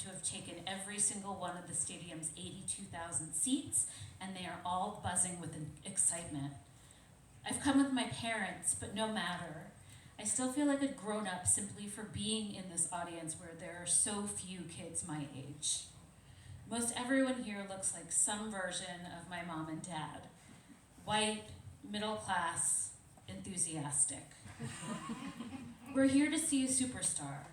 to have taken every single one of the stadium's 82,000 seats, and they are all buzzing with excitement. I've come with my parents, but no matter. I still feel like a grown-up simply for being in this audience where there are so few kids my age. Most everyone here looks like some version of my mom and dad. White, middle class, enthusiastic. We're here to see a superstar.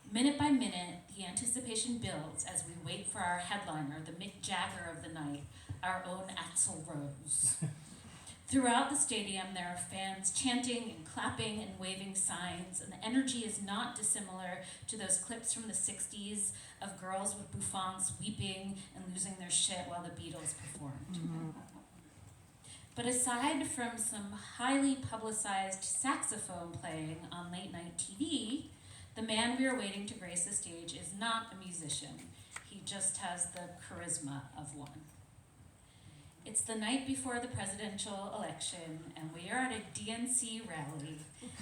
Minute by minute, the anticipation builds as we wait for our headliner, the Mick Jagger of the night, our own Axl Rose. Throughout the stadium, there are fans chanting and clapping and waving signs, and the energy is not dissimilar to those clips from the 60s of girls with bouffants weeping and losing their shit while the Beatles performed. Mm-hmm. But aside from some highly publicized saxophone playing on late night TV, the man we are waiting to grace the stage is not a musician. He just has the charisma of one. It's the night before the presidential election, and we are at a DNC rally,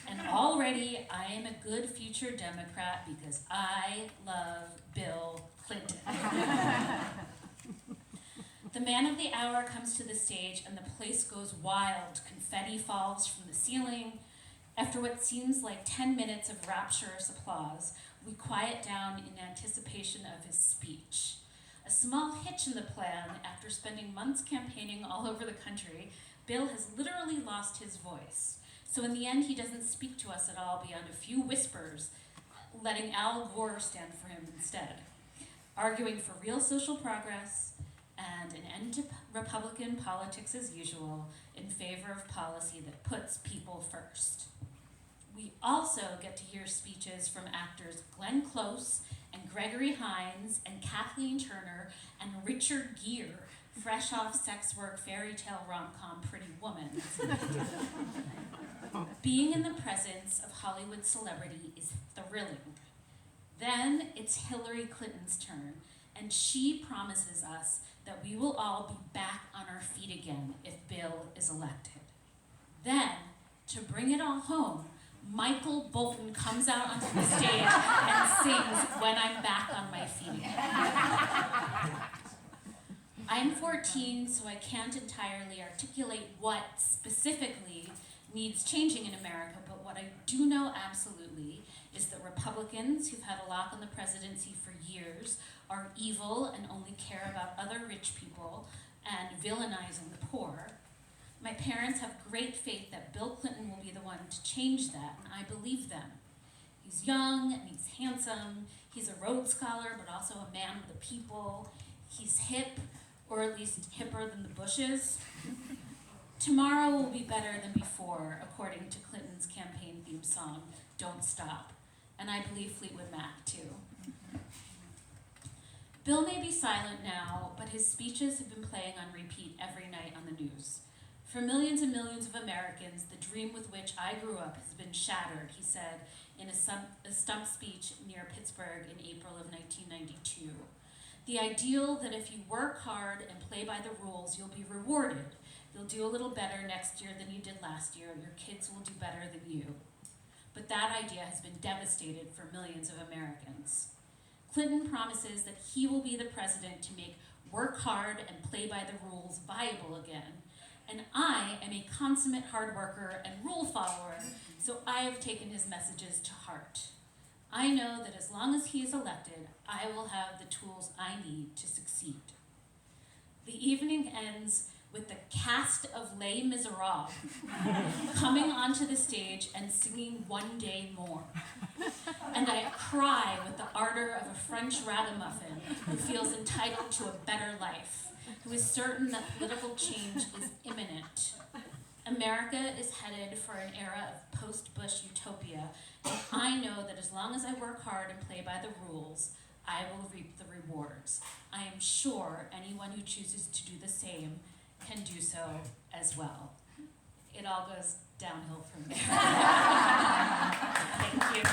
and already I am a good future Democrat because I love Bill Clinton. The man of the hour comes to the stage, and the place goes wild. Confetti falls from the ceiling. After what seems like 10 minutes of rapturous applause, we quiet down in anticipation of his speech. A small hitch in the plan, after spending months campaigning all over the country, Bill has literally lost his voice. So in the end, he doesn't speak to us at all beyond a few whispers, letting Al Gore stand for him instead, arguing for real social progress and an end to Republican politics as usual in favor of policy that puts people first. We also get to hear speeches from actors Glenn Close and Gregory Hines and Kathleen Turner and Richard Gere, fresh off sex work fairy tale rom-com Pretty Woman. Being in the presence of Hollywood celebrity is thrilling. Then it's Hillary Clinton's turn, and she promises us that we will all be back on our feet again if Bill is elected. Then, to bring it all home, Michael Bolton comes out onto the stage and sings When I'm Back on My Feet Again. I'm 14, so I can't entirely articulate what specifically needs changing in America, but what I do know absolutely is that Republicans who've had a lock on the presidency for years are evil and only care about other rich people and villainizing the poor. My parents have great faith that Bill Clinton will be the one to change that, and I believe them. He's young and he's handsome. He's a Rhodes Scholar, but also a man of the people. He's hip, or at least hipper than the Bushes. Tomorrow will be better than before, according to Clinton's campaign theme song, Don't Stop. And I believe Fleetwood Mac, too. Bill may be silent now, but his speeches have been playing on repeat every night on the news. For millions and millions of Americans, the dream with which I grew up has been shattered, he said in a stump speech near Pittsburgh in April of 1992. The ideal that if you work hard and play by the rules, you'll be rewarded. You'll do a little better next year than you did last year. Your kids will do better than you. But that idea has been devastated for millions of Americans. Clinton promises that he will be the president to make work hard and play by the rules viable again. And I am a consummate hard worker and rule follower, so I have taken his messages to heart. I know that as long as he is elected, I will have the tools I need to succeed. The evening ends with the cast of Les Miserables coming onto the stage and singing One Day More. And I cry with the ardor of a French ragamuffin who feels entitled to a better life, who is certain that political change is imminent. America is headed for an era of post-Bush utopia, and I know that as long as I work hard and play by the rules, I will reap the rewards. I am sure anyone who chooses to do the same can do so as well. It all goes downhill from there. Thank you.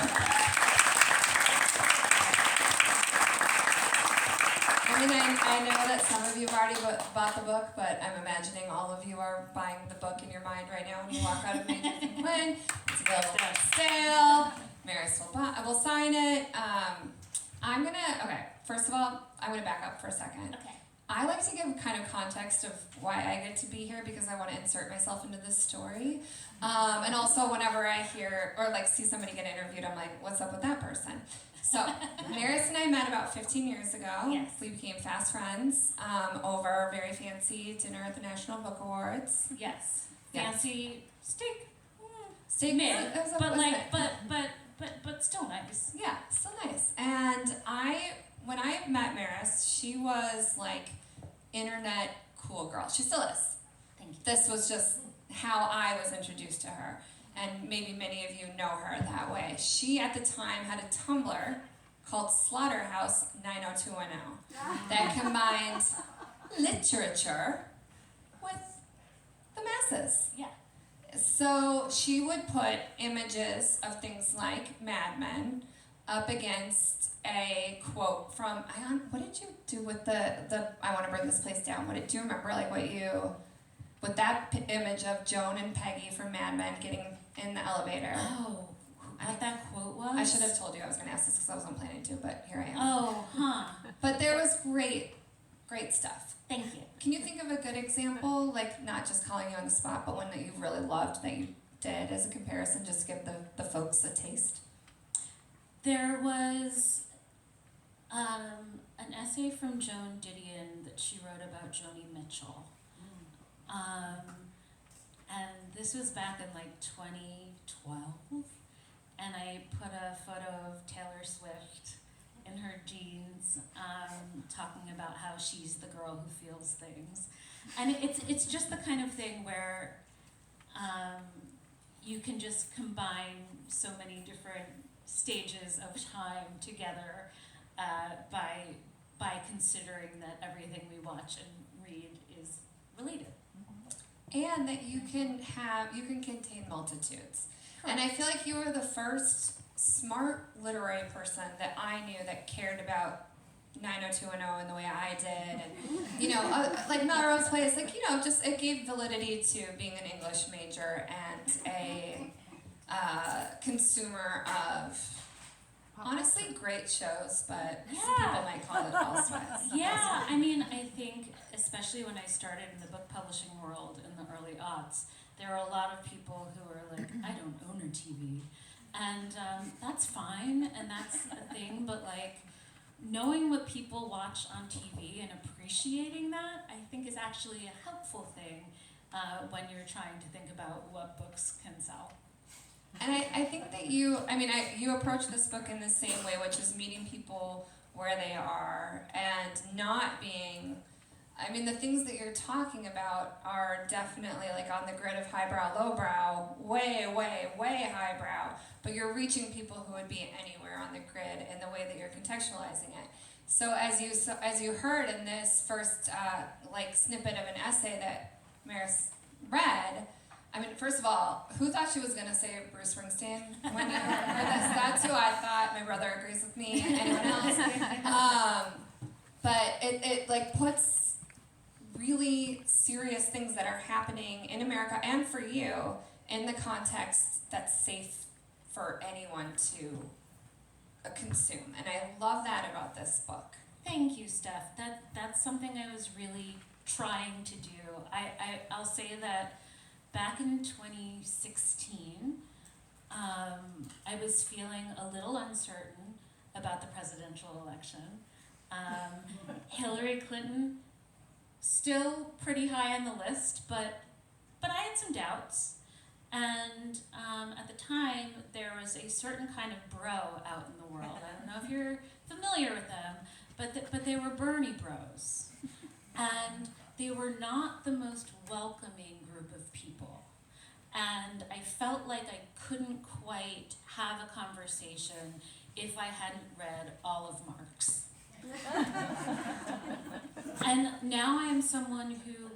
I mean, I know that some of you have already bought the book, but I'm imagining all of you are buying the book in your mind right now when you walk out of Major Quinn. It's available for sale. Maris will sign it. First of all, I'm gonna back up for a second. Okay. I like to give kind of context of why I get to be here because I want to insert myself into this story. And also whenever I hear or like see somebody get interviewed, I'm like, what's up with that person? So Maris and I met about 15 years ago. Yes. We became fast friends over a very fancy dinner at the National Book Awards. Yes. Yes. Fancy steak. Steak Mid. was But like, it? but still nice. Yeah, still nice. And when I met Maris, she was like internet cool girl. She still is. Thank you. This was just how I was introduced to her. And maybe many of you know her that way. She, at the time, had a Tumblr called Slaughterhouse 90210 that combined literature with the masses. Yeah. So she would put images of things like Mad Men up against a quote from, what did you do with the I want to burn this place down? Do you remember with that image of Joan and Peggy from Mad Men getting in the elevator? Oh, what that quote was? I should have told you I was going to ask this because I wasn't planning to, but here I am. Oh, huh. But there was great stuff. Thank you. Can you think of a good example, like not just calling you on the spot, but one that you really loved that you did as a comparison, just to give the folks a taste? There was an essay from Joan Didion that she wrote about Joni Mitchell. And this was back in like 2012. And I put a photo of Taylor Swift in her jeans, talking about how she's the girl who feels things. And it's just the kind of thing where you can just combine so many different stages of time together by considering that everything we watch and read is related. And that you can contain multitudes. And I feel like you were the first smart literary person that I knew that cared about 90210 in the way I did, and like Melrose Place, just it gave validity to being an English major and a consumer of honestly great shows, but some people might call it all sweats. Yeah, I mean, I think especially when I started in the book publishing world in the early aughts, there were a lot of people who were like, I don't own a TV. And that's fine, and that's a thing, but like, knowing what people watch on TV and appreciating that, I think is actually a helpful thing when you're trying to think about what books can sell. And I think that you approach this book in the same way, which is meeting people where they are and not being, the things that you're talking about are definitely like on the grid of highbrow, lowbrow, way, way, way highbrow, but you're reaching people who would be anywhere on the grid in the way that you're contextualizing it. So as you heard in this first snippet of an essay that Maris read, first of all, who thought she was going to say Bruce Springsteen when you heard this? That's who I thought. My brother agrees with me. Anyone else? But it puts really serious things that are happening in America and for you in the context that's safe for anyone to consume. And I love that about this book. Thank you, Steph. That's something I was really trying to do. I'll say that back in 2016, I was feeling a little uncertain about the presidential election. Hillary Clinton, still pretty high on the list, but I had some doubts. And at the time, there was a certain kind of bro out in the world. I don't know if you're familiar with them, but they were Bernie bros. And they were not the most welcoming group of people. And I felt like I couldn't quite have a conversation if I hadn't read all of Marx. And now I am someone who,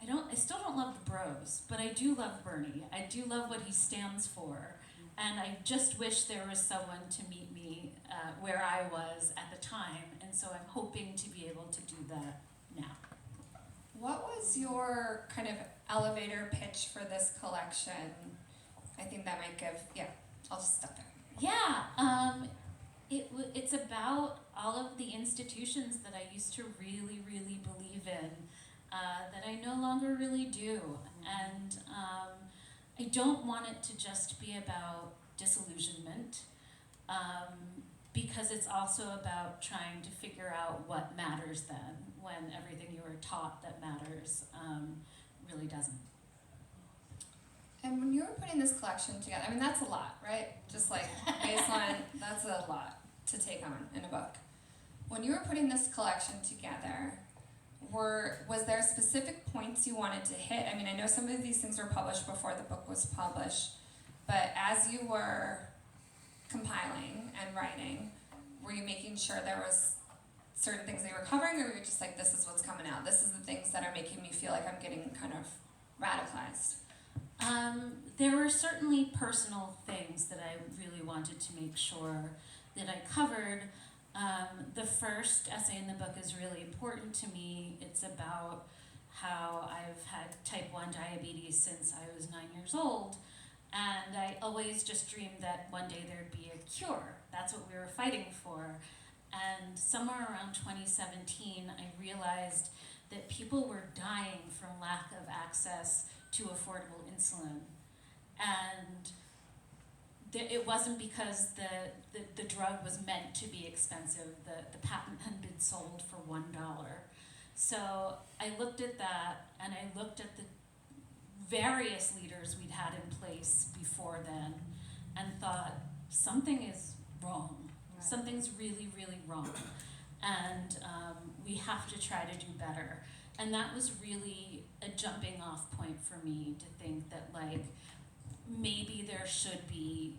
I still don't love the bros, but I do love Bernie. I do love what he stands for. And I just wish there was someone to meet me where I was at the time. And so I'm hoping to be able to do that now. What was your kind of elevator pitch for this collection? I think that might give, I'll just stop there. Yeah, It's about all of the institutions that I used to really, really believe in, that I no longer really do. And I don't want it to just be about disillusionment, because it's also about trying to figure out what matters then, when everything you were taught that matters really doesn't. And when you were putting this collection together, I mean, that's a lot, right? Just like baseline, that's a lot to take on in a book. When you were putting this collection together, was there specific points you wanted to hit? I mean, I know some of these things were published before the book was published, but as you were compiling and writing, were you making sure there was certain things that you were covering, or were you just like, this is what's coming out, this is the things that are making me feel like I'm getting kind of radicalized? There were certainly personal things that I really wanted to make sure that I covered. The first essay in the book is really important to me. It's about how I've had type 1 diabetes since I was 9 years old, and I always just dreamed that one day there'd be a cure. That's what we were fighting for. And somewhere around 2017, I realized that people were dying from lack of access to affordable insulin. And it wasn't because the drug was meant to be expensive. The patent had been sold for $1. So I looked at that, and I looked at the various leaders we'd had in place before then, and thought, something is wrong. Right. Something's really, really wrong. And we have to try to do better. And that was really a jumping off point for me to think that, like, maybe there should be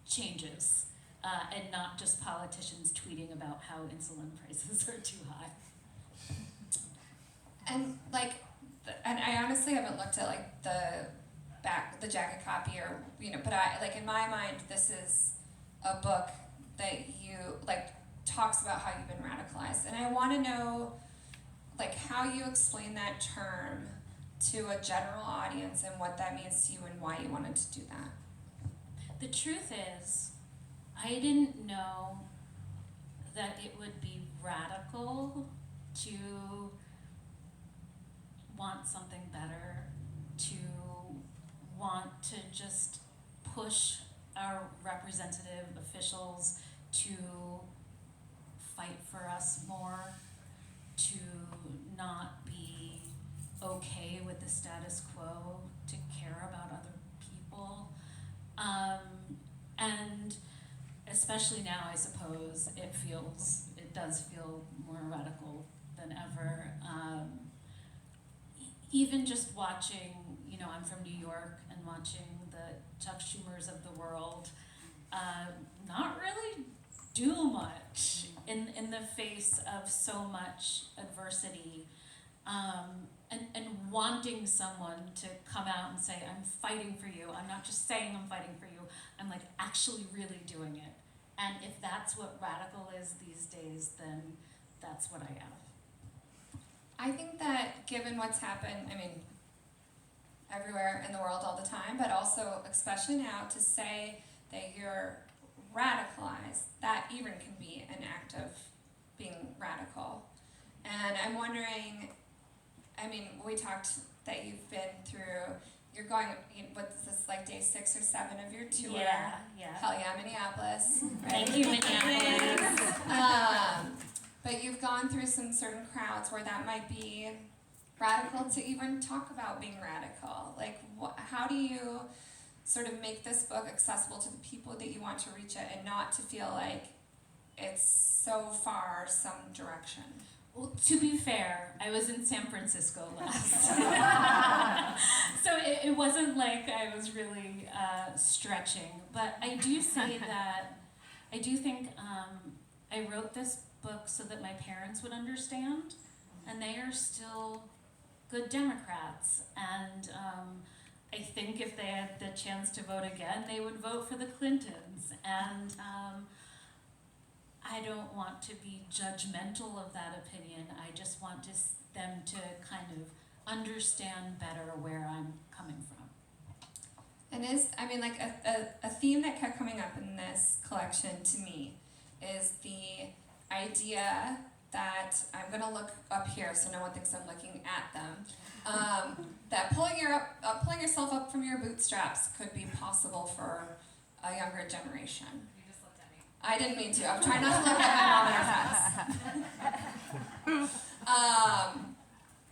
changes, and not just politicians tweeting about how insulin prices are too high. And like, and I honestly haven't looked at like the jacket copy, or but I like, in my mind, this is a book that you like talks about how you've been radicalized, and I want to know like how you explain that term to a general audience and what that means to you and why you wanted to do that. The truth is, I didn't know that it would be radical to want something better, to want to just push our representative officials to fight for us more, to not be okay with the status quo, to care about other people. And especially now, I suppose, it does feel more radical than ever. Even just watching, I'm from New York, and watching the Chuck Schumers of the world not really do much in the face of so much adversity, and wanting someone to come out and say, I'm fighting for you. I'm not just saying I'm fighting for you, I'm like actually really doing it. And if that's what radical is these days, then that's what I am. I think that given what's happened, I mean, everywhere in the world all the time, but also especially now, to say that you're radicalized, that even can be an act of being radical. And I'm wondering, I mean, we talked that you've been through, you're going, what's this, like day 6 or 7 of your tour? Yeah. Hell yeah, Minneapolis. Right? Thank you, Minneapolis. But you've gone through some certain crowds where that might be radical to even talk about being radical. Like, how do you sort of make this book accessible to the people that you want to reach it, and not to feel like it's so far some direction? Well, to be fair, I was in San Francisco last. So it wasn't like I was really stretching. But I do say that I do think I wrote this book so that my parents would understand, and they are still good Democrats. And I think if they had the chance to vote again, they would vote for the Clintons. And I don't want to be judgmental of that opinion. I just want them to kind of understand better where I'm coming from. And like a theme that kept coming up in this collection to me is the idea that, I'm going to look up here so no one thinks I'm looking at them, that pulling yourself up from your bootstraps could be possible for a younger generation. You just looked at me. I didn't mean to. I'm trying not to look at my mom in her face.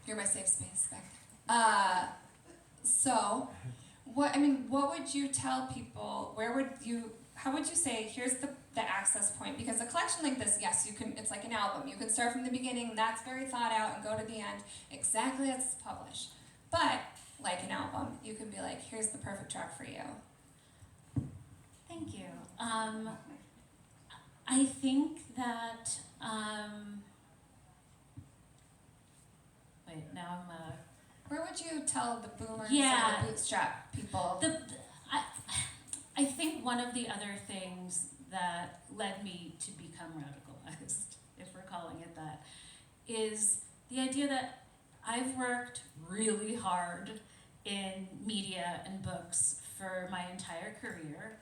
You're my safe space back there. So, what would you tell people? How would you say, here's the access point? Because a collection like this, yes, you can. It's like an album. You can start from the beginning. That's very thought out, and go to the end exactly as it's published. But like an album, you can be like, here's the perfect track for you. Thank you. I think that, wait, now I'm, Where would you tell the boomers Yeah. and the bootstrap people? I think one of the other things that led me to become radicalized, if we're calling it that, is the idea that I've worked really hard in media and books for my entire career.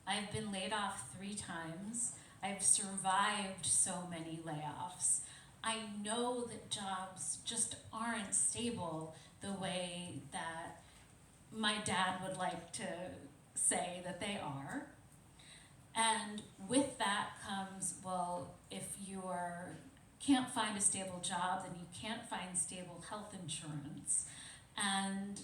I've been laid off 3 times. I've survived so many layoffs. I know that jobs just aren't stable the way that my dad would like to say that they are. And with that comes, well, if you can't find a stable job, then you can't find stable health insurance. And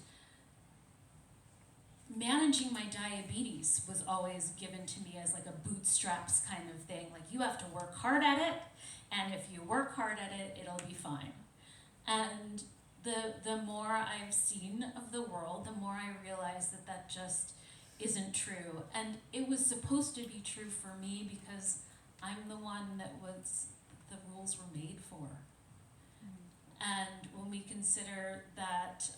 managing my diabetes was always given to me as like a bootstraps kind of thing. Like, you have to work hard at it, and if you work hard at it, it'll be fine. And the more I've seen of the world, the more I realize that that just isn't true. And it was supposed to be true for me because I'm the one that the rules were made for. And when we consider that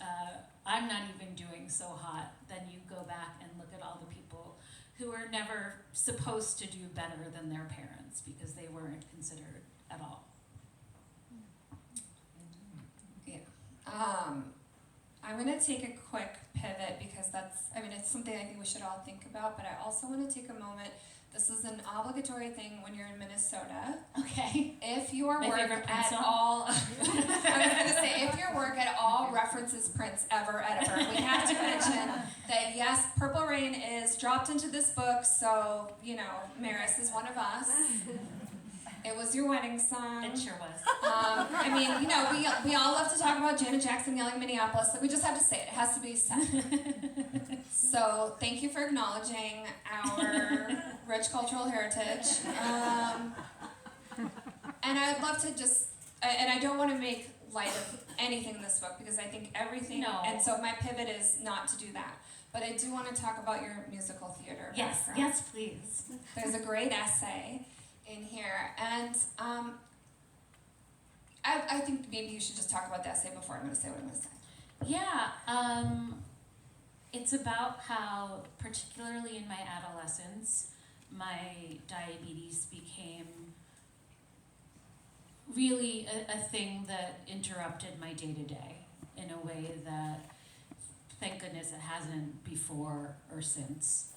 I'm not even doing so hot, then you go back and look at all the people who are never supposed to do better than their parents because they weren't considered at all. Yeah. I'm going to take a quick pivot because it's something I think we should all think about, but I also want to take a moment. This is an obligatory thing when you're in Minnesota. Okay. If your My work favorite Prince at song. all, I was going to say, if your work at all references Prince ever, we have to mention that yes, Purple Rain is dropped into this book, so, Maris is one of us. It was your wedding song. It sure was. We all love to talk about Janet Jackson yelling Minneapolis, so we just have to say it. It has to be said. So thank you for acknowledging our rich cultural heritage. And I'd love to and I don't want to make light of anything in this book because I think everything, No. and so my pivot is not to do that. But I do want to talk about your musical theater background. Yes, please. There's a great essay in here, and I think maybe you should just talk about the essay before I'm going to say what I'm going to say. Yeah, it's about how, particularly in my adolescence, my diabetes became really a thing that interrupted my day-to-day in a way that, thank goodness, it hasn't before or since.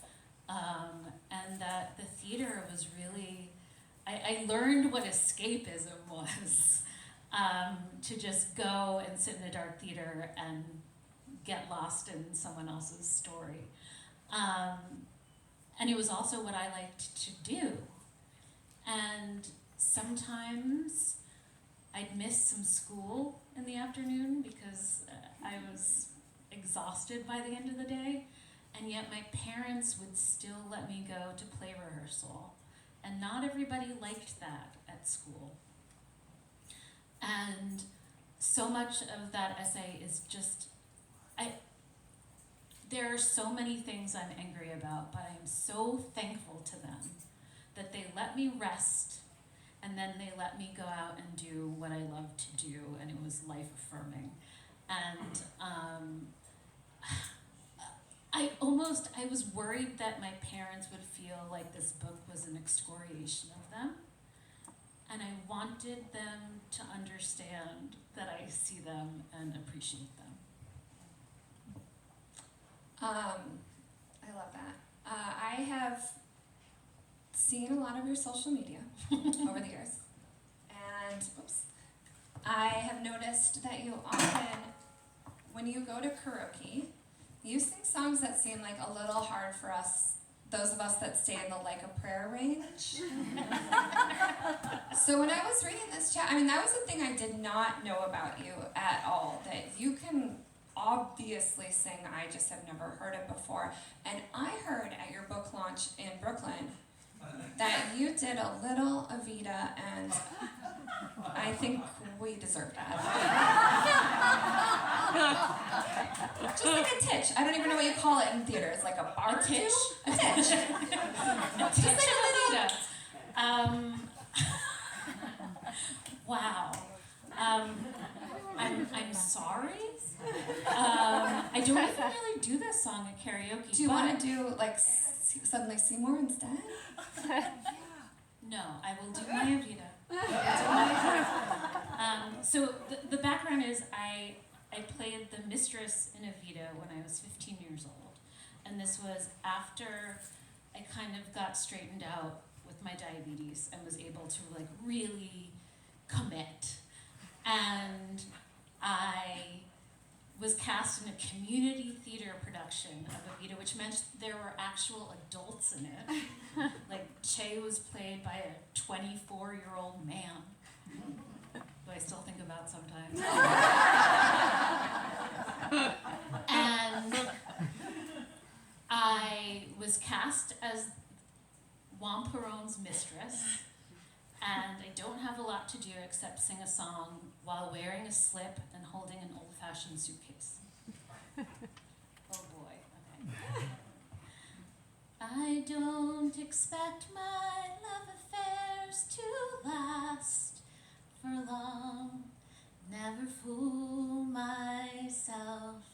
And that the theater was really, I learned what escapism was, to just go and sit in a dark theater and get lost in someone else's story. And it was also what I liked to do. And sometimes I'd miss some school in the afternoon because I was exhausted by the end of the day, and yet my parents would still let me go to play rehearsal. And not everybody liked that at school. And so much of that essay is just, there are so many things I'm angry about, but I am so thankful to them that they let me rest, and then they let me go out and do what I love to do, and it was life affirming. And I was worried that my parents would feel like this book was an excoriation of them, and I wanted them to understand that I see them and appreciate them. I love that. I have seen a lot of your social media over the years. And I have noticed that you often, when you go to karaoke, you sing songs that seem like a little hard for us, those of us that stay in the like a prayer range. So when I was reading this chat, I mean, that was the thing I did not know about you at all, that you can obviously sing I Just Have Never Heard It Before. And I heard at your book launch in Brooklyn that you did a little Evita, and I think we deserve that. Just like a titch. I don't even know what you call it in theater. It's like a bar A titch? A titch. A titch like a little... Wow. I'm sorry. I don't even really do this song at karaoke. Do you want to do like Suddenly Seymour instead? No, I will do my Evita. So the background is I played the mistress in Evita when I was 15 years old. And this was after I kind of got straightened out with my diabetes and was able to like really commit. And I was cast in a community theater production of Evita, which meant there were actual adults in it. Like, Che was played by a 24-year-old man, who I still think about sometimes. And I was cast as Juan Perón's mistress, and I don't have a lot to do except sing a song while wearing a slip and holding an old-fashioned suitcase. Oh boy, okay. I don't expect my love affairs to last for long. Never fool myself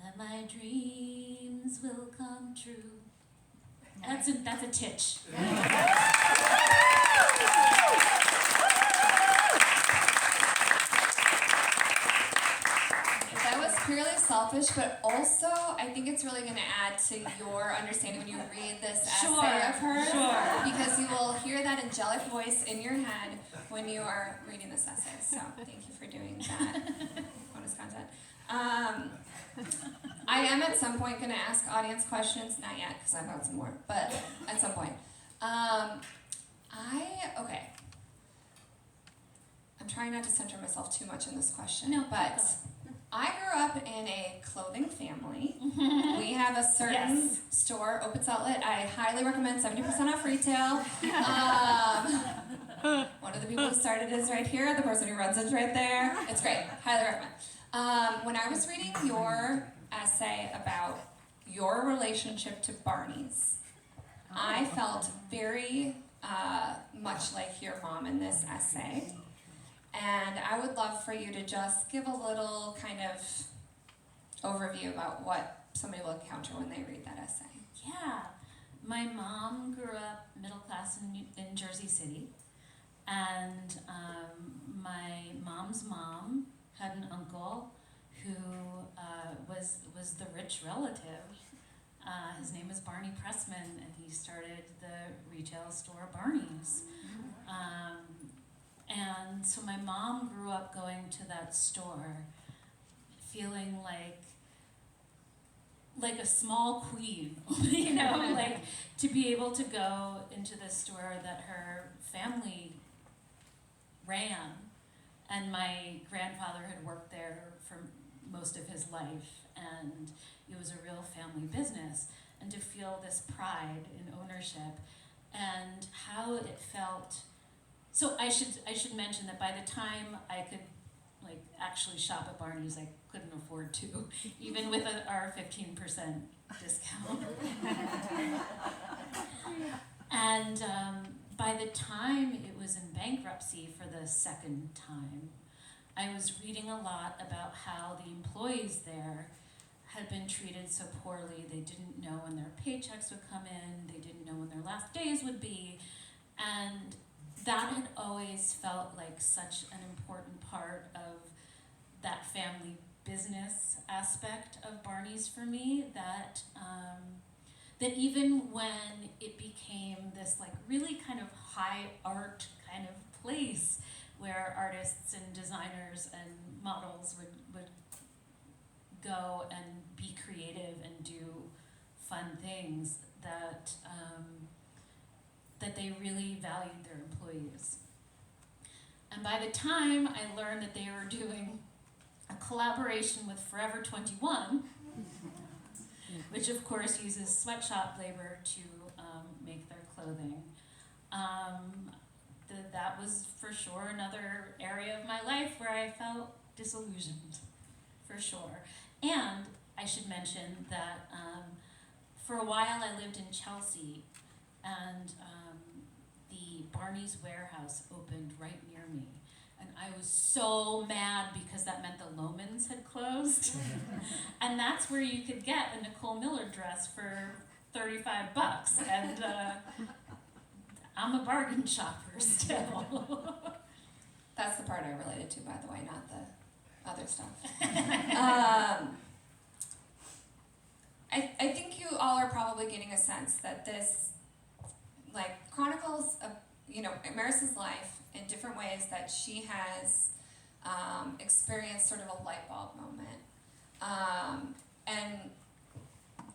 that my dreams will come true. That's a titch. That was purely selfish, but also I think it's really going to add to your understanding when you read this essay of hers. Sure. Because you will hear that angelic voice in your head when you are reading this essay. So thank you for doing that bonus content. I am at some point going to ask audience questions. Not yet, because I've got some more, but at some point. Okay. I'm trying not to center myself too much in this question, No, but I grew up in a clothing family. We have a certain store, Opitz Outlet. I highly recommend 70% off retail. One of the people who started is right here. The person who runs it is right there. It's great. Highly recommend. When I was reading your essay about your relationship to Barney's, I felt very much like your mom in this essay. And I would love for you to just give a little kind of overview about what somebody will encounter when they read that essay. Yeah. My mom grew up middle class in Jersey City. And my mom's mom had an uncle who was the rich relative. His name was Barney Kreizman, and he started the retail store Barney's. And so my mom grew up going to that store, feeling like a small queen, you know, like to be able to go into the store that her family ran. And my grandfather had worked there for most of his life, and it was a real family business. And to feel this pride in ownership and how it felt. So I should mention that by the time I could like actually shop at Barney's, I couldn't afford to, even with our 15% discount. And by the time it was in bankruptcy for the second time, I was reading a lot about how the employees there had been treated so poorly. They didn't know when their paychecks would come in, they didn't know when their last days would be, and that had always felt like such an important part of that family business aspect of Barney's for me, that that even when it became this like really kind of high art kind of place where artists and designers and models would go and be creative and do fun things, that that they really valued their employees. And by the time I learned that they were doing a collaboration with Forever 21, which of course uses sweatshop labor to make their clothing, that was for sure another area of my life where I felt disillusioned, for sure. And I should mention that for a while I lived in Chelsea, and the Barney's Warehouse opened right near me. And I was so mad because that meant the Lomans had closed. And that's where you could get a Nicole Miller dress for $35. And I'm a bargain shopper still. That's the part I related to, by the way, not the other stuff. I think you all are probably getting a sense that this, like, chronicles of, Marissa's life in different ways that she has experienced sort of a light bulb moment. And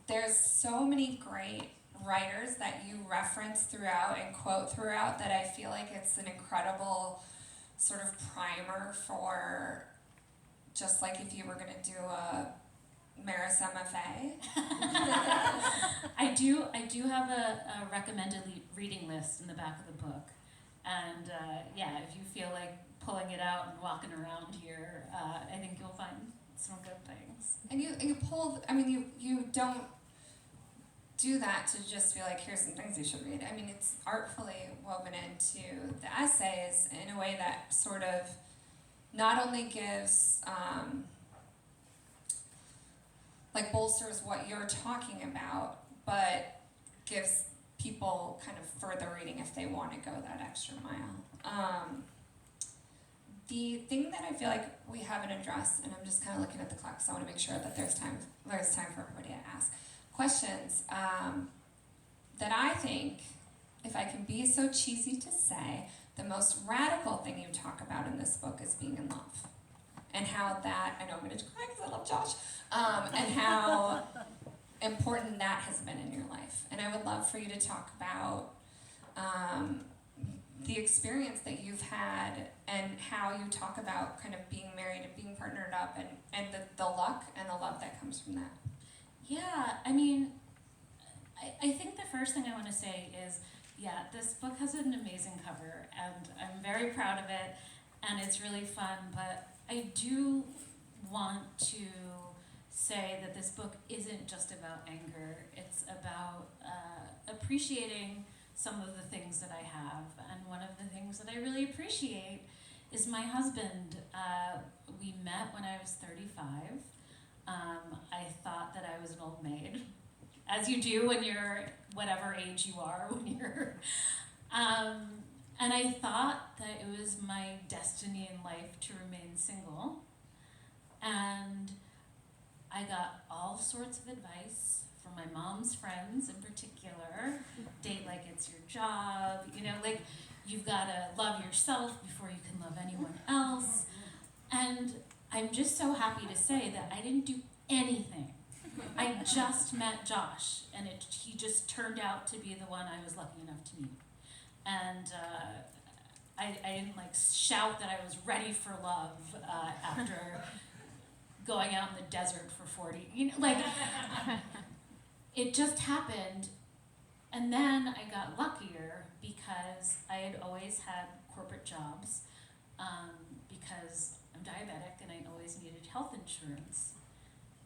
there's so many great writers that you reference throughout and quote throughout that I feel like it's an incredible sort of primer for just like if you were going to do a Maris MFA. I do have a recommended reading list in the back of the book, and if you feel like pulling it out and walking around here, I think you'll find some good things. And you pull, you don't do that to just be like, here's some things you should read. It's artfully woven into the essays in a way that sort of not only gives bolsters what you're talking about, but gives people kind of further reading if they want to go that extra mile. The thing that I feel like we haven't addressed, and I'm just kind of looking at the clock, so I want to make sure that there's time for everybody to ask questions, that I think, if I can be so cheesy to say, the most radical thing you talk about in this book is being in love. And how that, I know I'm going to cry because I love Josh, and how important that has been in your life. And I would love for you to talk about the experience that you've had and how you talk about kind of being married and being partnered up and the luck and the love that comes from that. Yeah, I think the first thing I want to say is, this book has an amazing cover, and I'm very proud of it, and it's really fun, but I do want to say that this book isn't just about anger. It's about appreciating some of the things that I have, and one of the things that I really appreciate is my husband. We met when I was 35. I thought that I was an old maid, as you do when you're whatever age you are when you're, and I thought that it was my destiny in life to remain single, and I got all sorts of advice from my mom's friends in particular. Date like it's your job, you've got to love yourself before you can love anyone else. And I'm just so happy to say that I didn't do anything. I just met Josh, and he just turned out to be the one I was lucky enough to meet. And I didn't shout that I was ready for love after going out in the desert for 40, it just happened. And then I got luckier because I had always had corporate jobs, because I'm diabetic and I always needed health insurance.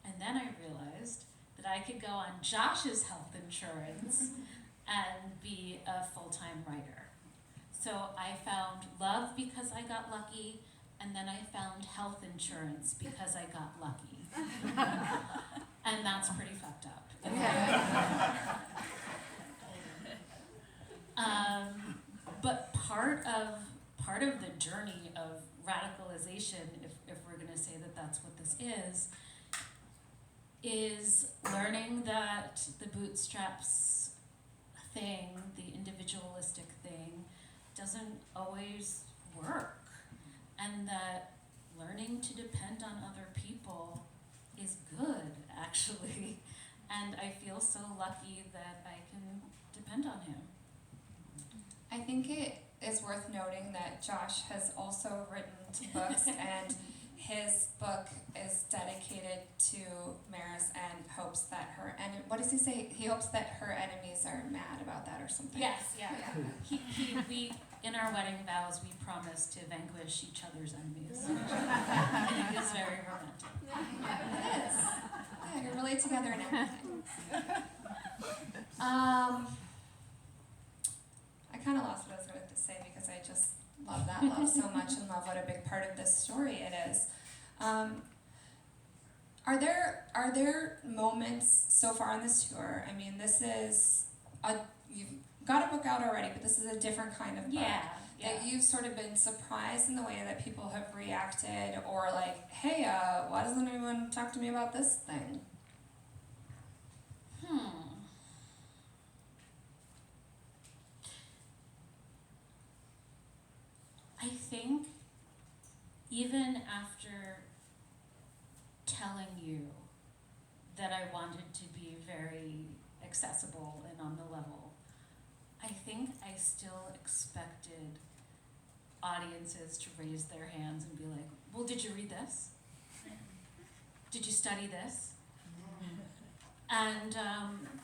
And then I realized that I could go on Josh's health insurance and be a full-time writer. So I found love because I got lucky, and then I found health insurance because I got lucky. And that's pretty fucked up. But part of the journey of radicalization, if we're going to say that that's what this is learning that the bootstraps thing, the individualistic thing, doesn't always work, and that learning to depend on other people is good, actually. And I feel so lucky that I can depend on him. I think it is worth noting that Josh has also written 2 books, and his book is dedicated to Maris and hopes that her what does he say? He hopes that her enemies are mad about that or something. Yes, yeah. We in our wedding vows we promised to vanquish each other's enemies. I think it's very romantic. Yeah, it is. Yeah, you relate together and everything. I kind of lost what I was going to say because I just love that love so much and love what a big part of this story it is. Are there moments so far on this tour? I mean, this is you've got a book out already, but this is a different kind of book. Yeah. That you've sort of been surprised in the way that people have reacted, or like, hey, why doesn't anyone talk to me about this thing? I think even after telling you that I wanted to be very accessible and on the level, I think I still expected audiences to raise their hands and be like, well, did you read this? Did you study this? And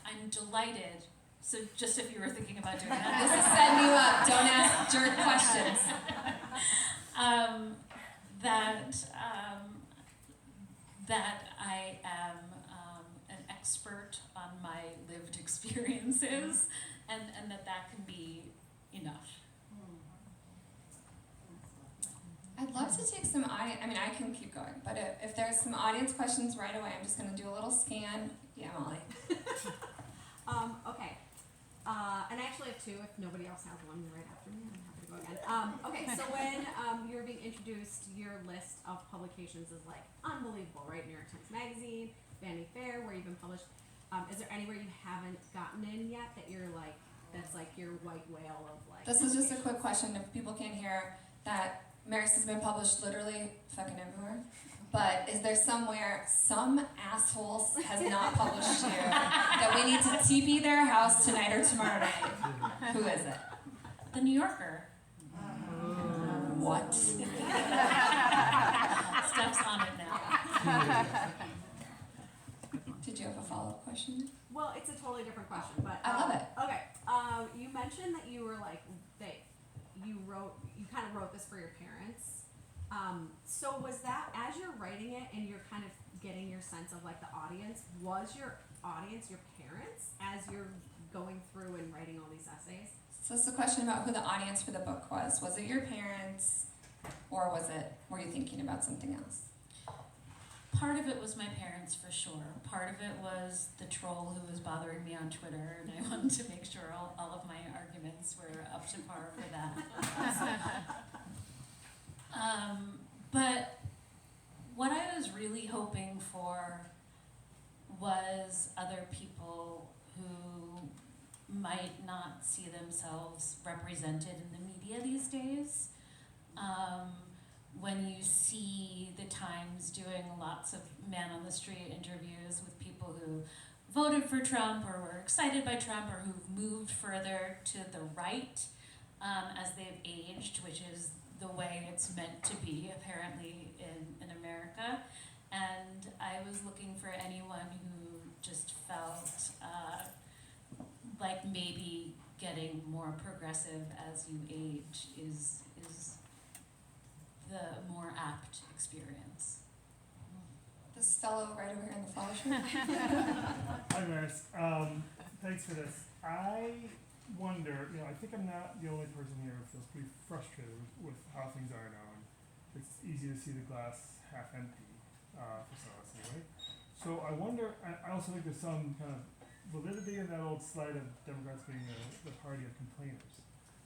I'm delighted. So just if you were thinking about doing that. This is setting you up. Don't ask jerk questions. That I am an expert on my lived experiences, and that can be enough. I'd love to take some audience, I mean, I can keep going, but if there's some audience questions right away, I'm just going to do a little scan. Yeah, Molly. Okay. And I actually have 2 if nobody else has one right after me. I'm happy to go again. Okay, so when you were being introduced, your list of publications is like unbelievable, right? New York Times Magazine, Vanity Fair, where you've been published. Is there anywhere you haven't gotten in yet that you're like, that's like your white whale of like? This is just a quick question. If people can't hear that, Maris has been published literally fucking everywhere. But is there somewhere some asshole has not published you that we need to TP their house tonight or tomorrow night? Who is it? The New Yorker. What? Steph's on it now. Did you have a follow-up question? Well, it's a totally different question, but I love it. Okay, you mentioned that you were like that you kind of wrote this for your parents. So was that as you're writing it and you're kind of getting your sense of like the audience? Was your audience your parents as you're going through and writing all these essays? So it's a question about who the audience for the book was. Was it your parents, or were you thinking about something else? Part of it was my parents, for sure. Part of it was the troll who was bothering me on Twitter, and I wanted to make sure all of my arguments were up to par for that. But what I was really hoping for was other people who might not see themselves represented in the media these days. When you see the Times doing lots of man on the street interviews with people who voted for Trump or were excited by Trump or who've moved further to the right as they've aged, which is the way it's meant to be, apparently, in America. And I was looking for anyone who just felt like maybe getting more progressive as you age is the more apt experience. This fellow right over here in the flower shop. Hi, Maris. Thanks for this. I wonder, I think I'm not the only person here who feels pretty frustrated with how things are now. And it's easy to see the glass half empty, for some of us anyway. So I wonder, I also think there's some kind of validity in that old slide of Democrats being the party of complainers.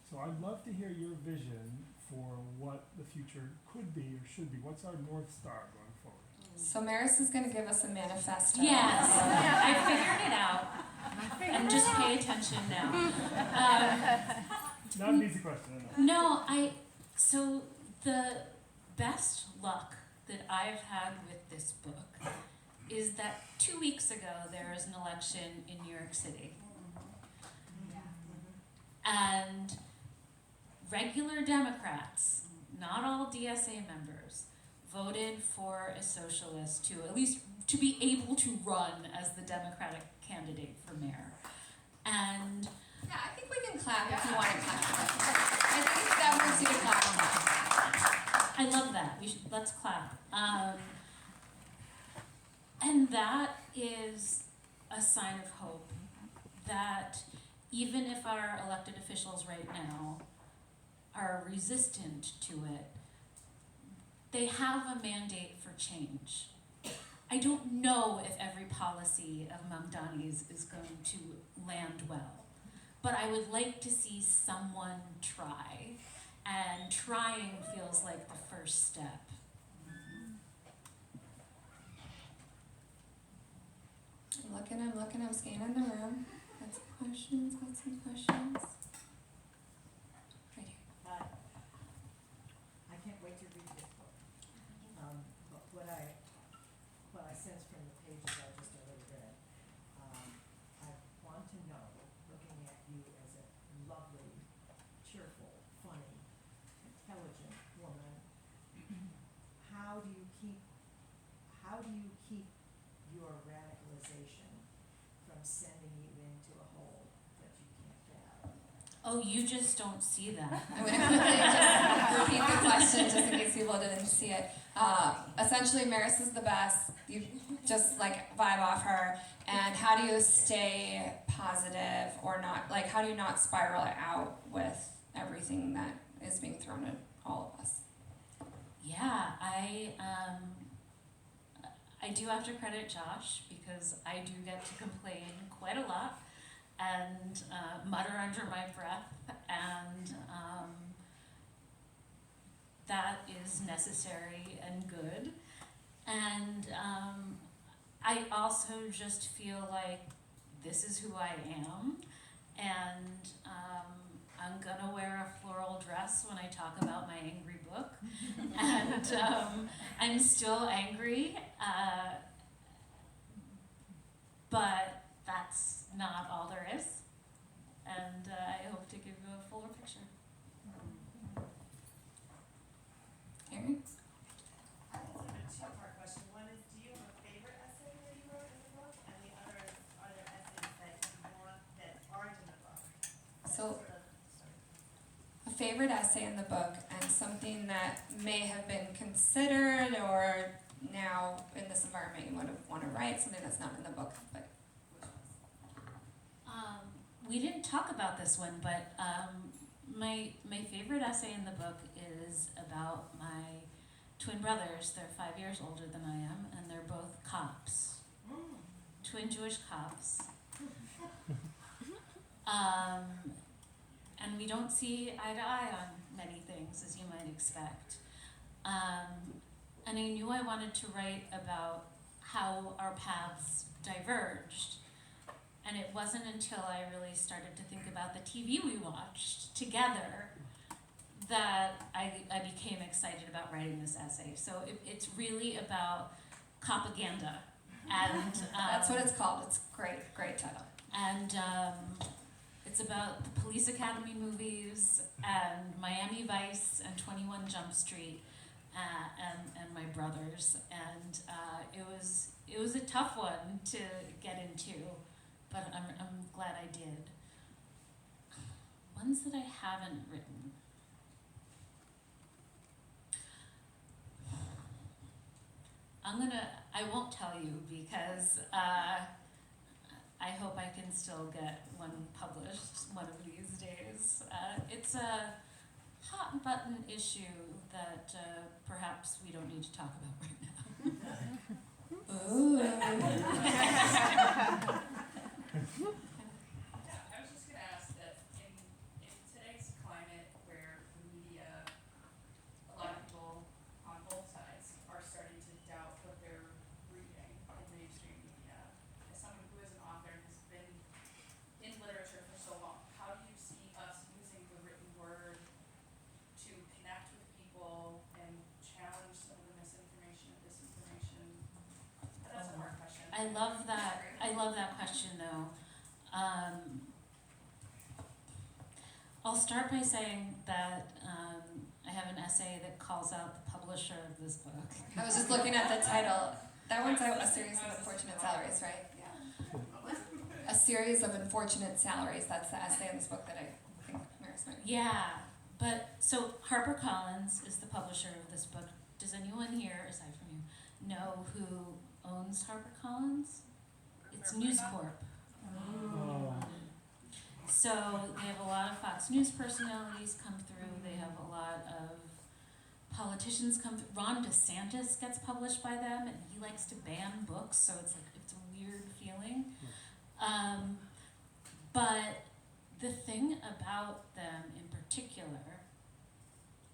So I'd love to hear your vision for what the future could be or should be. What's our North Star going forward? So Maris is going to give us a manifesto. Yes, I figured it out. And just pay attention now. Not an easy question, I know. No, so the best luck that I've had with this book is that 2 weeks ago there was an election in New York City. And regular Democrats, not all DSA members, voted for a socialist to at least to be able to run as the Democratic candidate for mayor. And Yeah, I think we can clap if you want to clap. I think that works you to clap. I love that. Let's clap. And that is a sign of hope that even if our elected officials right now are resistant to it, they have a mandate for change. I don't know if every policy of Mamdani's is going to land well, but I would like to see someone try, and trying feels like the first step. I'm looking, I'm scanning the room. Got some questions. Right here. I can't wait to read this book. But what I sense from the pages I just already read, I want to know, looking at you as a lovely, cheerful, funny, intelligent woman, how do you keep your radicalization from sending you into a hole that you can't get out of? Oh, you just don't see that. I'm going to quickly just repeat the question just in case people didn't see it. Essentially, Maris is the best. You just like vibe off her. And how do you stay positive or not? Like, how do you not spiral out with everything that is being thrown at all of us? Yeah, I do have to credit Josh because I do get to complain quite a lot and mutter under my breath, and that is necessary and good. And I also just feel like this is who I am, and I'm gonna wear a floral dress when I talk about my angry book, and I'm still angry, but that's not all there is, and I hope to give you a fuller picture. Erin? I have a two-part question. One is, do you have a favorite essay that you wrote in the book? And the other is, are there essays that you want that aren't in the book? So, a favorite essay in the book and something that may have been considered or now in this environment you would want to write, something that's not in the book, but which ones? We didn't talk about this one, but my favorite essay in the book is about my twin brothers. They're 5 years older than I am, and they're both cops, twin Jewish cops. And we don't see eye to eye on many things, as you might expect. And I knew I wanted to write about how our paths diverged. And it wasn't until I really started to think about the TV we watched together that I became excited about writing this essay. So it's really about propaganda. And That's what it's called. It's great, great title. And it's about the Police Academy movies and Miami Vice and 21 Jump Street and my brothers. And it was a tough one to get into, but I'm glad I did. Ones that I haven't written. I won't tell you because I hope I can still get one published one of these days. It's a hot button issue that perhaps we don't need to talk about right now. Ooh. Yeah, I was just going to ask that in today's climate where the media, a lot of people on both sides are starting to doubt what they're I love that. I love that question, though. I'll start by saying that I have an essay that calls out the publisher of this book. I was just looking at the title. That one's A Series of Unfortunate Salaries, right? Yeah. A Series of Unfortunate Salaries. That's the essay in this book that I think Maris might. Yeah, but so HarperCollins is the publisher of this book. Does anyone here, aside from you, know who owns HarperCollins? It's News Corp. Oh. So they have a lot of Fox News personalities come through. They have a lot of politicians come through. Ron DeSantis gets published by them, and he likes to ban books, so it's a weird feeling. But the thing about them in particular,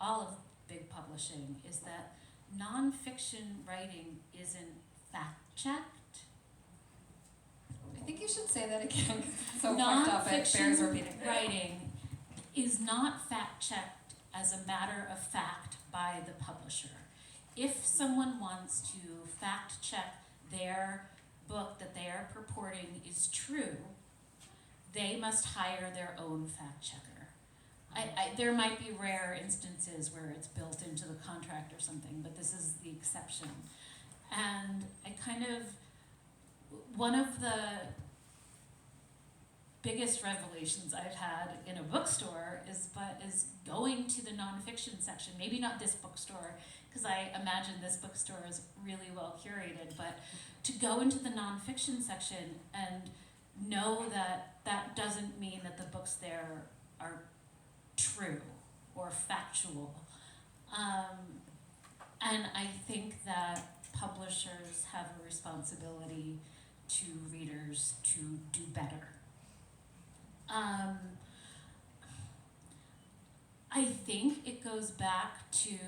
all of big publishing, is that nonfiction writing isn't fact-checked. I think you should say that again, 'cause it's so fucked up, it bears repeating. Writing is not fact-checked as a matter of fact by the publisher. If someone wants to fact-check their book that they are purporting is true, they must hire their own fact-checker. There might be rare instances where it's built into the contract or something, but this is the exception. And one of the biggest revelations I've had in a bookstore is going to the nonfiction section. Maybe not this bookstore, because I imagine this bookstore is really well curated, but to go into the nonfiction section and know that that doesn't mean that the books there are true or factual. And I think that publishers have a responsibility to readers to do better. I think it goes back to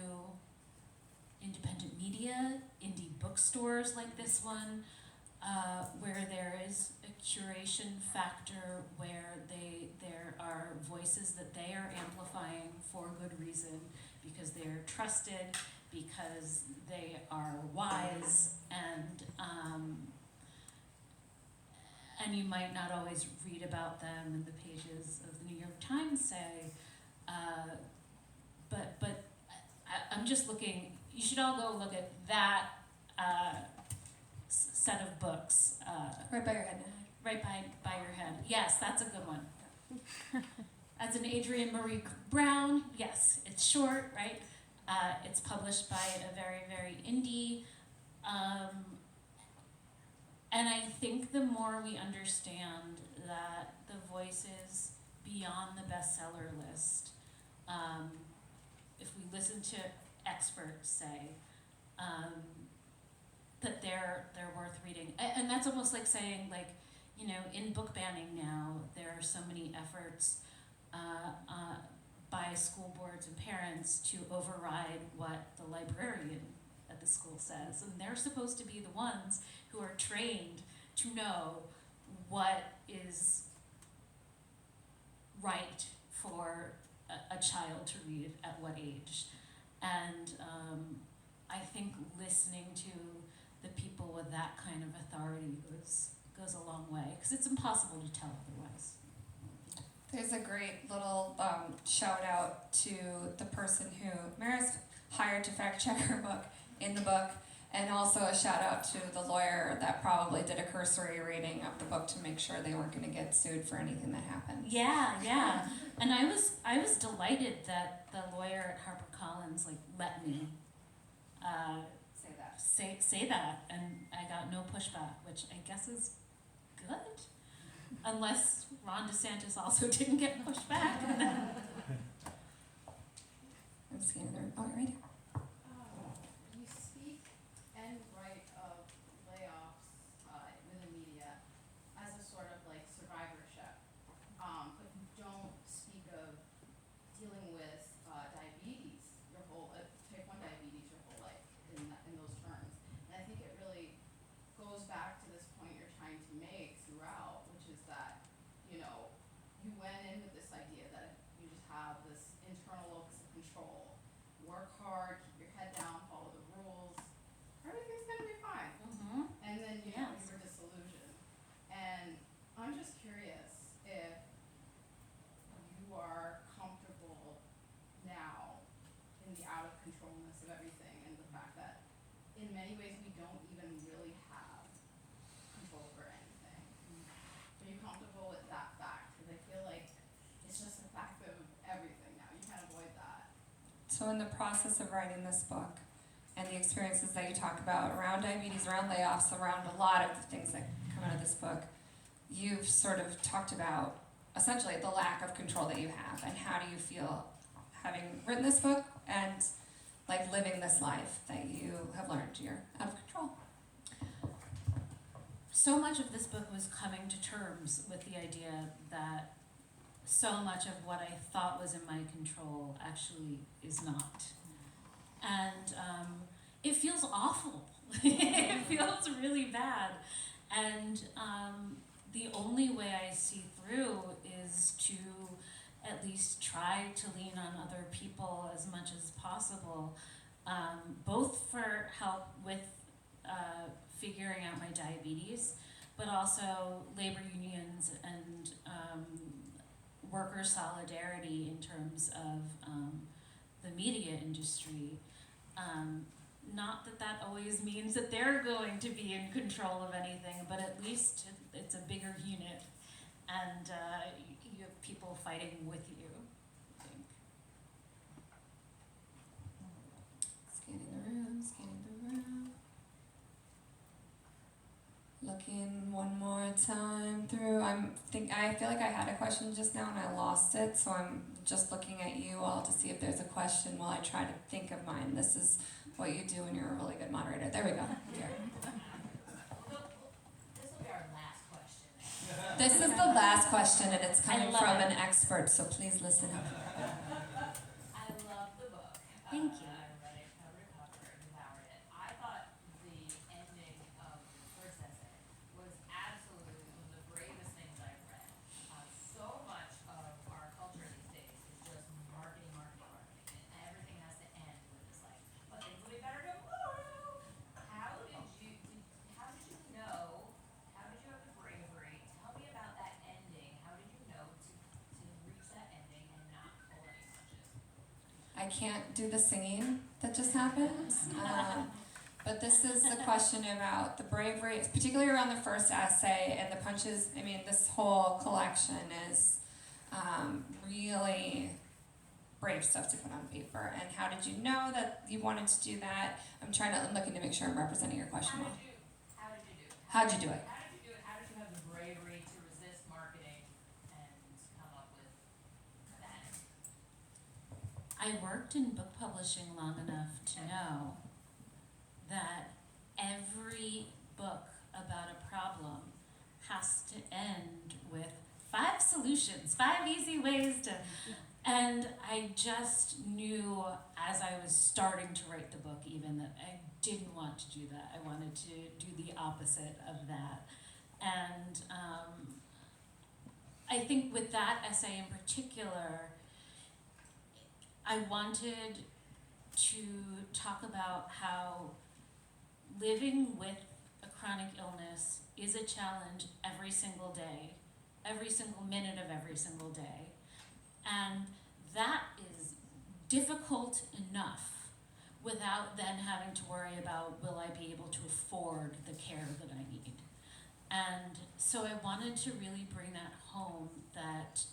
independent media, indie bookstores like this one, where there is a curation factor, where there are voices that they are amplifying for good reason, because they're trusted, because they are wise, and you might not always read about them in the pages of the New York Times, say, but I'm just looking. You should all go look at that set of books. Right by your head now. Right by your head. Yes, that's a good one. That's an Adrienne Marie Brown. Yes, it's short, right? It's published by a very, very indie. And I think the more we understand that the voices beyond the bestseller list, if we listen to experts say, that they're worth reading. And that's almost like saying, like, you know, in book banning now, there are so many efforts by school boards and parents to override what the librarian at the school says. And they're supposed to be the ones who are trained to know what is right for a child to read at what age. And I think listening to the people with that kind of authority goes a long way, because it's impossible to tell otherwise. There's a great little shout out to the person who Maris hired to fact check her book in the book, and also a shout out to the lawyer that probably did a cursory reading of the book to make sure they weren't going to get sued for anything that happened. Yeah. And I was delighted that the lawyer at HarperCollins let me say that, and I got no pushback, which I guess is good, unless Ron DeSantis also didn't get pushed back. I'm just kidding. Oh, right here. You speak and write of layoffs in the media as a sort of like survivorship, but you don't speak of dealing with diabetes your whole type 1 diabetes your whole life in those terms. And I think it really goes back to this point you're trying to make throughout, which is that, you know, you went in with this idea that you just have this internal locus of control, work hard, many ways we don't even really have control over anything. Are you comfortable with that fact? Because I feel like it's just a fact of everything now. You can't avoid that. So in the process of writing this book and the experiences that you talk about around diabetes, around layoffs, around a lot of the things that come out of this book, you've sort of talked about essentially the lack of control that you have, and how do you feel having written this book and like living this life that you have learned you're out of control? So much of this book was coming to terms with the idea that so much of what I thought was in my control actually is not. And it feels awful. It feels really bad. And the only way I see through is to at least try to lean on other people as much as possible, both for help with figuring out my diabetes, but also labor unions and worker solidarity in terms of the media industry. Not that that always means that they're going to be in control of anything, but at least it's a bigger unit, and you have people fighting with you, I think. Scanning the room. Looking one more time through. I feel like I had a question just now and I lost it, so I'm just looking at you all to see if there's a question while I try to think of mine. This is what you do when you're a really good moderator. There we go. Here. This will be our last question. This is the last question, and it's coming love from it. an expert, so please listen up. I love the book. Thank you. I read it cover to cover and devoured it. I thought the ending of the first essay was absolutely one of the bravest things I've read. So much of our culture these days is just marketing, and everything has to end with this like, but things will be better tomorrow. How did you know? How did you have the bravery? Tell me about that ending. How did you know to reach that ending and not pull any punches? I can't do the singing that just happened, but this is a question about the bravery, particularly around the first essay and the punches. I mean, this whole collection is really brave stuff to put on paper. And how did you know that you wanted to do that? I'm looking to make sure I'm representing your question well. How did you do it? How'd you do it? How did you do it? How did you have the bravery to resist marketing and come up with that? I worked in book publishing long enough to know that every book about a problem has to end with 5 solutions, 5 easy ways to, and I just knew as I was starting to write the book even that I didn't want to do that. I wanted to do the opposite of that. And I think with that essay in particular, I wanted to talk about how living with a chronic illness is a challenge every single day, every single minute of every single day. And that is difficult enough without then having to worry about, will I be able to afford the care that I need? And so I wanted to really bring that home, that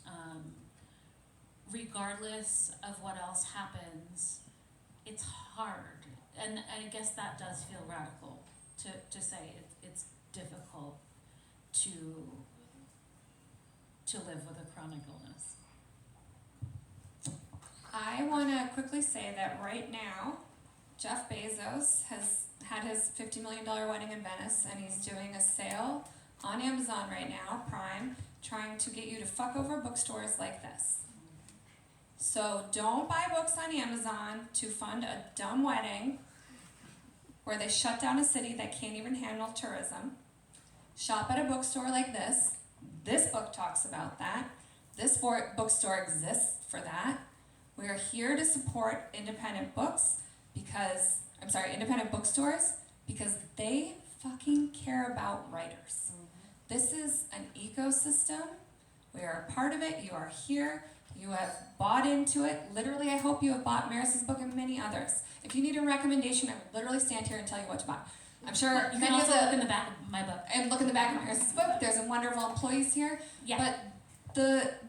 regardless of what else happens, it's hard. And I guess that does feel radical to say it's difficult to live with a chronic illness. I want to quickly say that right now, Jeff Bezos has had his $50 million wedding in Venice, and he's doing a sale on Amazon right now, Prime, trying to get you to fuck over bookstores like this. So don't buy books on Amazon to fund a dumb wedding where they shut down a city that can't even handle tourism. Shop at a bookstore like this. This book talks about that. This bookstore exists for that. We are here to support independent independent bookstores, because they fucking care about writers. This is an ecosystem. We are a part of it. You are here You have bought into it. Literally, I hope you have bought Maris's book and many others. If you need a recommendation, I would literally stand here and tell you what to buy. I'm sure You can many of also the look in the back of my book. and look in the back of Maris's book. There's some wonderful employees here. Yeah. But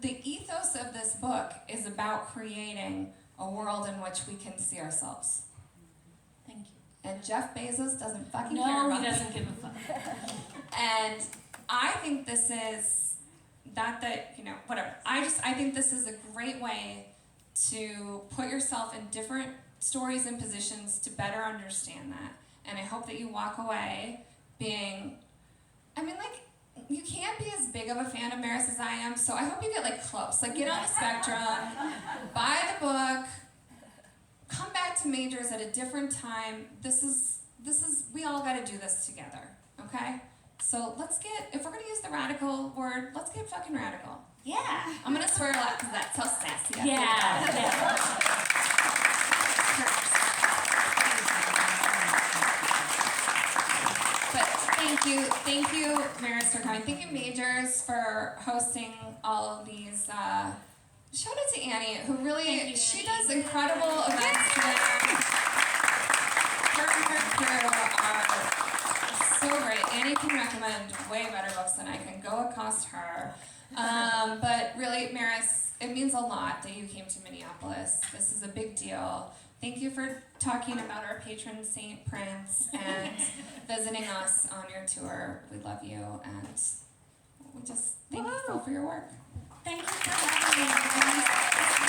the ethos of this book is about creating a world in which we can see ourselves. Thank you. And Jeff Bezos doesn't fucking care No, about he it. doesn't give a fuck. And I think this is whatever. I think this is a great way to put yourself in different stories and positions to better understand that. And I hope that you walk away being, you can't be as big of a fan of Maris as I am, so I hope you get close. Get on the spectrum, buy the book, come back to majors at a different time. This is we all gotta do this together, okay? So if we're gonna use the radical word, let's get fucking radical. Yeah. I'm gonna swear a lot because that's so sassy. Yeah. But thank you, Maris, for coming. Thank you, Majors, for hosting all of these. Shout out to Annie, who really, she does incredible events here. Her and her crew are so great. Annie can recommend way better books than I can. Go accost her. But really, Maris, it means a lot that you came to Minneapolis. This is a big deal. Thank you for talking about our patron saint Prince and visiting us on your tour. We love you, and we just thank you for your work. Thank you for having me.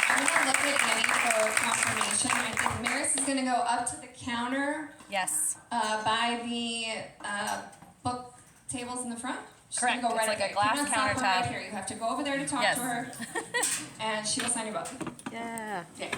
I'm gonna look at Annie for confirmation. I think Maris is gonna go up to the counter Yes. by the book tables in the front. She's Correct. Gonna go It's right like a up there. glass You cannot stop her right countertop. here. You have to go over there to talk Yes. to her, and she will sign your book. Yeah. Okay.